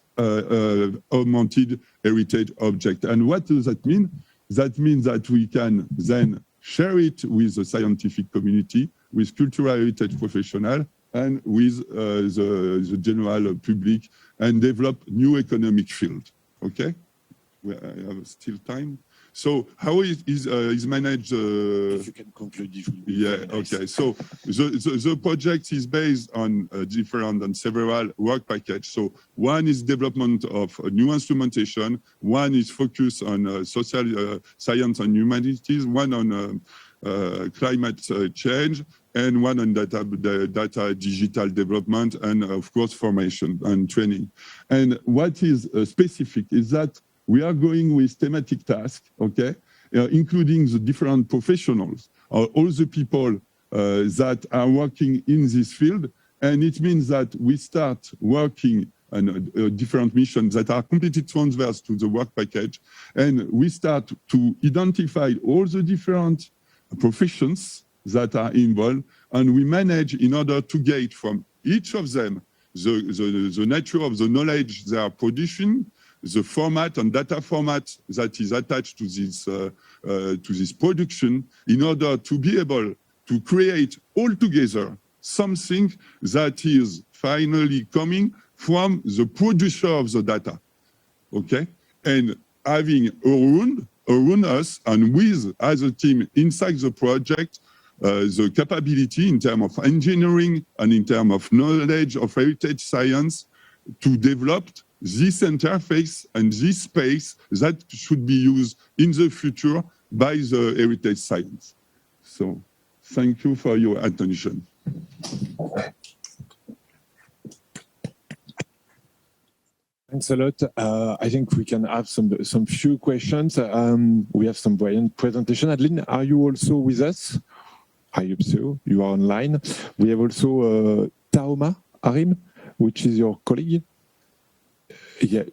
augmented heritage object. And what does that mean? That means that we can then share it with the scientific community, with cultural heritage professionals, and with the general public, and develop new economic field. Okay? I have still time. So how is managed? If you can conclude, yeah. Nice. Okay. So the project is based on different and several work packages. So one is development of new instrumentation. One is focus on social science and humanities. One on climate change, and one on data digital development, and of course formation and training. And what is specific is that we are going with thematic tasks, okay, including the different professionals, all the people that are working in this field. And it means that we start working on different missions that are completely transverse to the work package. And we start to identify all the different professions that are involved. And we manage in order to get from each of them the nature of the knowledge they are producing, the format and data format that is attached to this production, in order to be able to create all together something that is finally coming from the producer of the data, okay? And having around us and with as a team inside the project, the capability in terms of engineering and in terms of knowledge of heritage science to develop this interface and this space that should be used in the future by the heritage science. So thank you for your attention. Thanks a lot. I think we can have some few questions. We have some brilliant presentation. Adeline, are you also with us? I hope so. You are online. We have also Taoma Arim, which is your colleague. Yeah,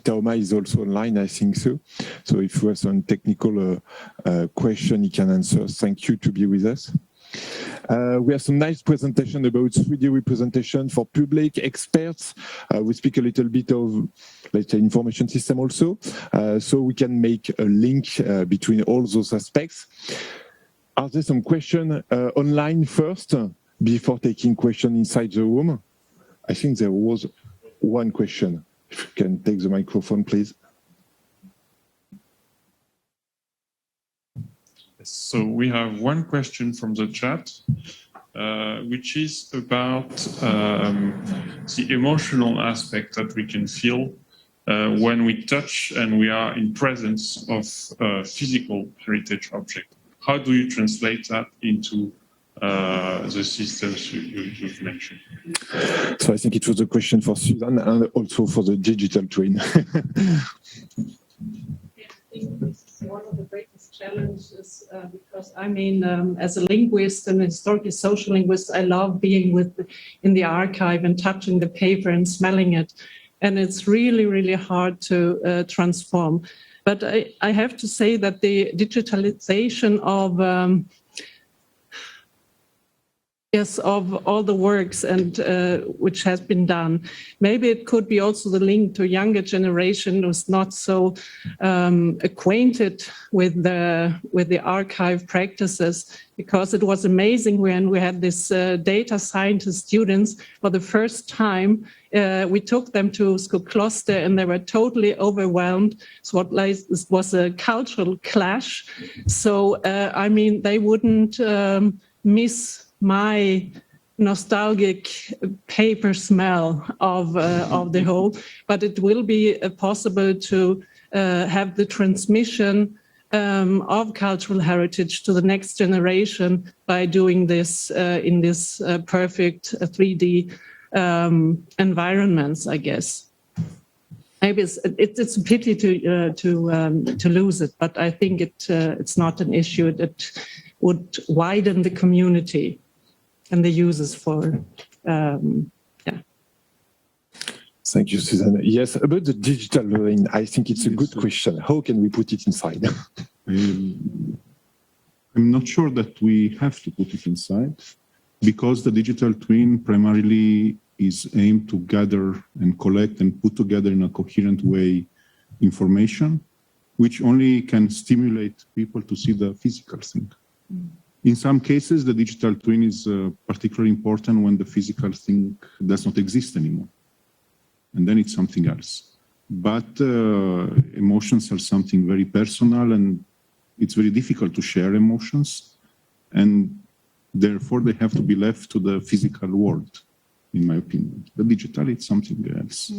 Taoma is also online, I think so. So if you have some technical question, he can answer. Thank you to be with us. We have some nice presentation about 3D representation for public experts. We speak a little bit of, let's say, information system also. So we can make a link between all those aspects. Are there some questions online first, before taking questions inside the room? I think there was one question. If you can take the microphone, please. So we have one question from the chat, which is about the emotional aspect that we can feel when we touch and we are in presence of a physical heritage object. How do you translate that into the systems you've mentioned. So I think it was a question for Susan and also for the digital twin. I think this is one of the greatest challenges because I mean, as a linguist and a historically social linguist, I love being in the archive and touching the paper and smelling it. And it's really, really hard to transform. But I have to say that the digitalization of of all the works and which has been done. Maybe it could be also the link to younger generation who's not so acquainted with the archive practices, because it was amazing when we had this data scientist students for the first time. We took them to Skokloster and they were totally overwhelmed. So it was a cultural clash. So I mean, they wouldn't miss my nostalgic paper smell of the whole, but it will be possible to have the transmission of cultural heritage to the next generation by doing this in this perfect 3D environments, I guess. Maybe it's a pity to lose it, but I think it's not an issue that would widen the community and the users for, Thank you, Susan. Yes, about the digital twin, I think it's a good question. How can we put it inside? I'm not sure that we have to put it inside, because the digital twin primarily is aimed to gather and collect and put together in a coherent way information, which only can stimulate people to see the physical thing. In some cases, the digital twin is particularly important when the physical thing does not exist anymore. And then it's something else. But emotions are something very personal, and it's very difficult to share emotions. And therefore, they have to be left to the physical world, in my opinion. The digital, it's something else.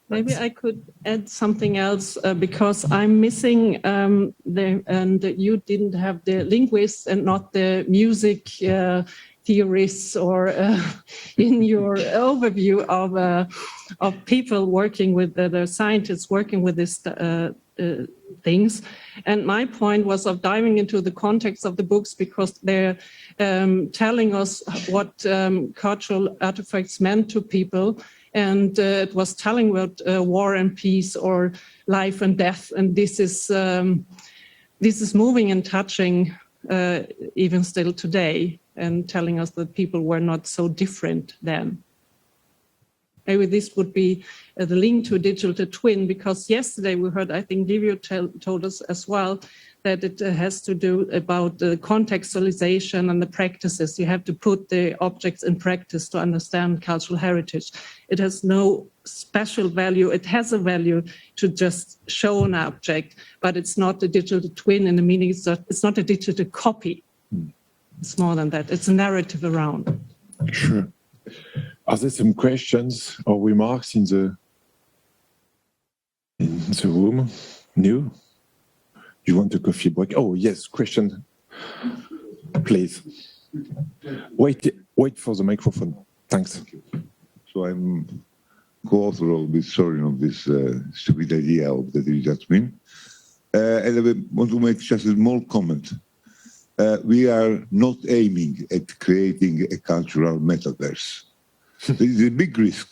Maybe I could add something else because I'm missing and you didn't have the linguists and not the music theorists or in your overview of people working with the scientists working with these things. And my point was of diving into the context of the books, because they're telling us what cultural artifacts meant to people. And it was telling about war and peace or life and death. And this is moving and touching even still today, and telling us that people were not so different then. Maybe this would be the link to a digital twin, because yesterday we heard, I think Livio told us as well, that it has to do about the contextualization and the practices. You have to put the objects in practice to understand cultural heritage. It has no special value. It has a value to just show an object, but it's not a digital twin in the meaning it's not a digital copy. It's more than that. It's a narrative around. Sure. Are there some questions or remarks in the room? No? You want a coffee break? Oh, yes, question, please. Wait for the microphone. Thanks. So I'm co-author of this story of this stupid idea of the digital twin. And I want to make just a small comment. We are not aiming at creating a cultural metaverse. There is a big risk.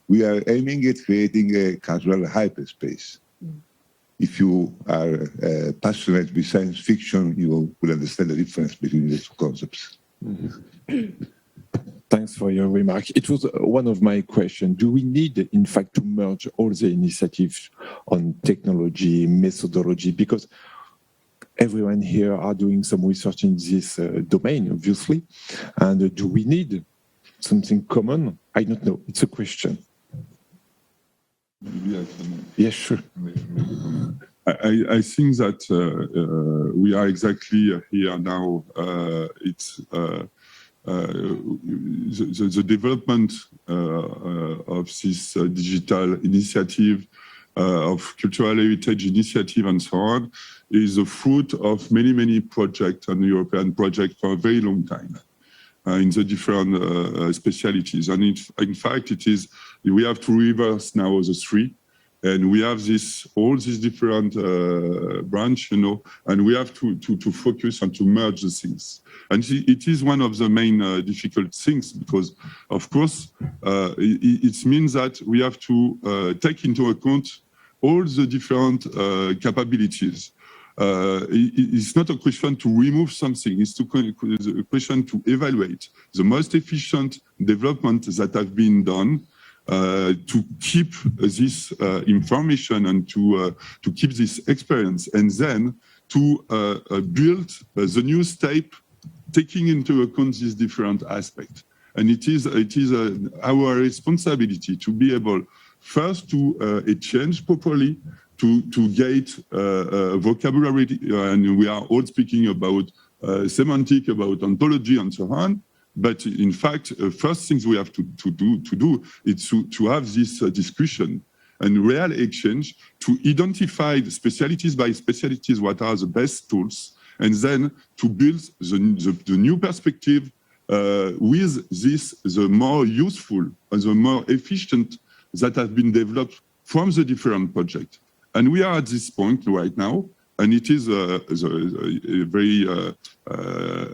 We are aiming at creating a cultural hyperspace. If you are passionate with science fiction, you will understand the difference between these two concepts. Thanks for your remark. It was one of my questions. Do we need, in fact, to merge all the initiatives on technology, methodology? Because everyone here are doing some research in this domain, obviously. And do we need something common? I don't know. It's a question. Yes, sure. I think that we are exactly here now. It's the development of this digital initiative of cultural heritage initiative and so on is the fruit of many, many projects and European projects for a very long time in the different specialities. And in fact, we have to reverse now the three. And we have all these different branch, and we have to focus and to merge the things. And it is one of the main difficult things because, of course, it means that we have to take into account all the different capabilities. It's not a question to remove something, it's a question to evaluate the most efficient development that have been done to keep this information and to keep this experience, and then to build the new step, taking into account these different aspects. And it is our responsibility to be able first to exchange properly, to get vocabulary, and we are all speaking about semantic, about ontology, and so on. But in fact, first things we have to do is to have this discussion and real exchange to identify the specialties by specialties what are the best tools, and then to build the new perspective with the more useful and the more efficient that have been developed from the different projects. And we are at this point right now, and it is very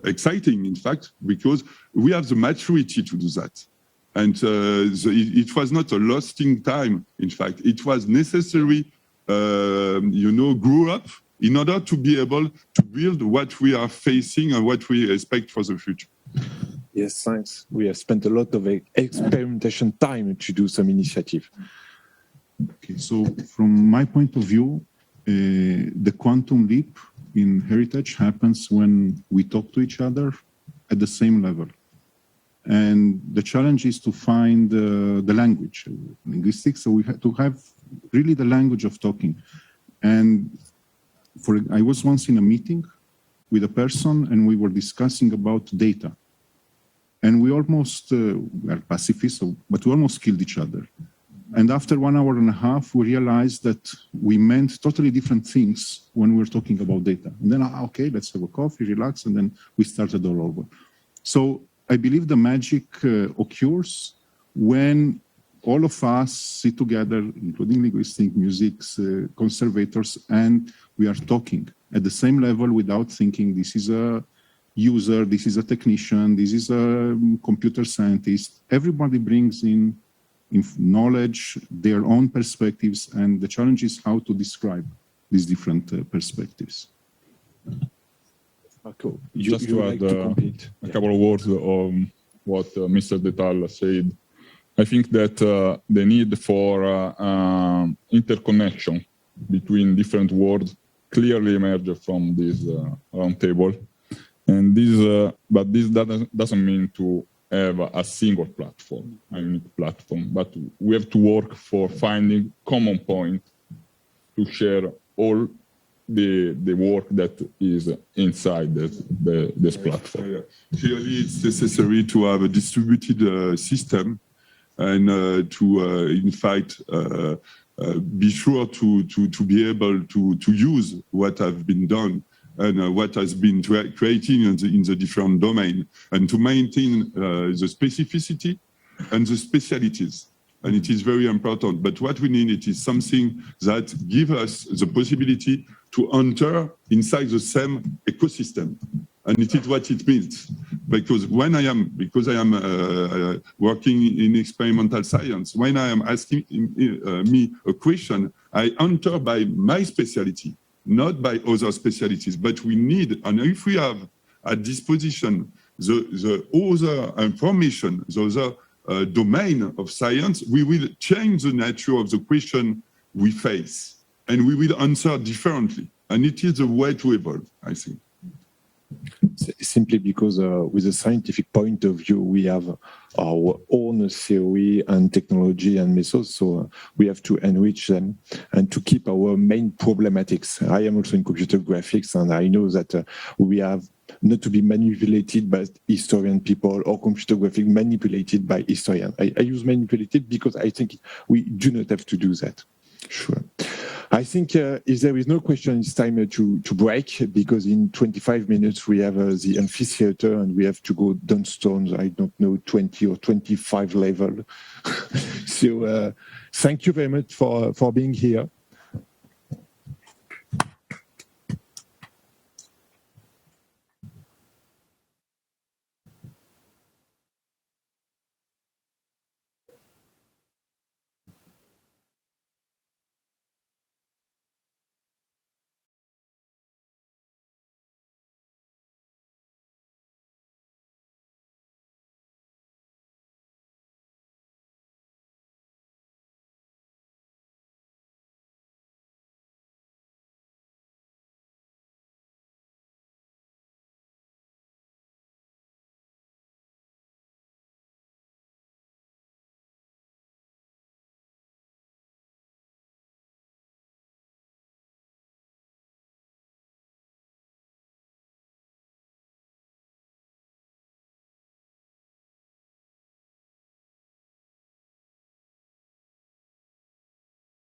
exciting, in fact, because we have the maturity to do that. And it was not a lasting time, in fact. It was necessary, grow up in order to be able to build what we are facing and what we expect for the future. Yes, thanks. We have spent a lot of experimentation time to do some initiative. Okay, so from my point of view, the quantum leap in heritage happens when we talk to each other at the same level. And the challenge is to find the language, linguistics, so we have to have really the language of talking. And I was once in a meeting with a person and we were discussing about data. And we almost, we are pacifists, but we almost killed each other. And after 1 hour and a half, we realized that we meant totally different things when we were talking about data. And then, okay, let's have a coffee, relax, and then we started all over. So I believe the magic occurs when all of us sit together, including linguistics, music, conservators, and we are talking at the same level without thinking this is a user, this is a technician, this is a computer scientist. Everybody brings in knowledge, their own perspectives, and the challenge is how to describe these different perspectives. Marco, just to add a couple of words on what Mr. Detal said. I think that the need for interconnection between different words clearly emerged from this roundtable, and but this doesn't mean to have a single platform, a unique platform, but we have to work for finding common point to share all the work that is inside this platform. Clearly, it's necessary to have a distributed system and to, in fact, be sure to be able to use what have been done and what has been created in the different domain, and to maintain the specificity and the specialities. And it is very important. But what we need, it is something that gives us the possibility to enter inside the same ecosystem. And it is what it means. Because I am working in experimental science, when I am asking me a question, I enter by my specialty, not by other specialties. But we need, and if we have at disposition the other information, the other domain of science, we will change the nature of the question we face, and we will answer differently. And it is a way to evolve, I think. Simply because with a scientific point of view, we have our own theory and technology and methods, so we have to enrich them and to keep our main problematics. I am also in computer graphics, and I know that we have not to be manipulated by historian people or computer graphics manipulated by historian. I use manipulated because I think we do not have to do that. Sure. I think if there is no question, it's time to break, because in 25 minutes we have the amphitheater and we have to go downstairs, I don't know, 20 or 25 level. So thank you very much for being here.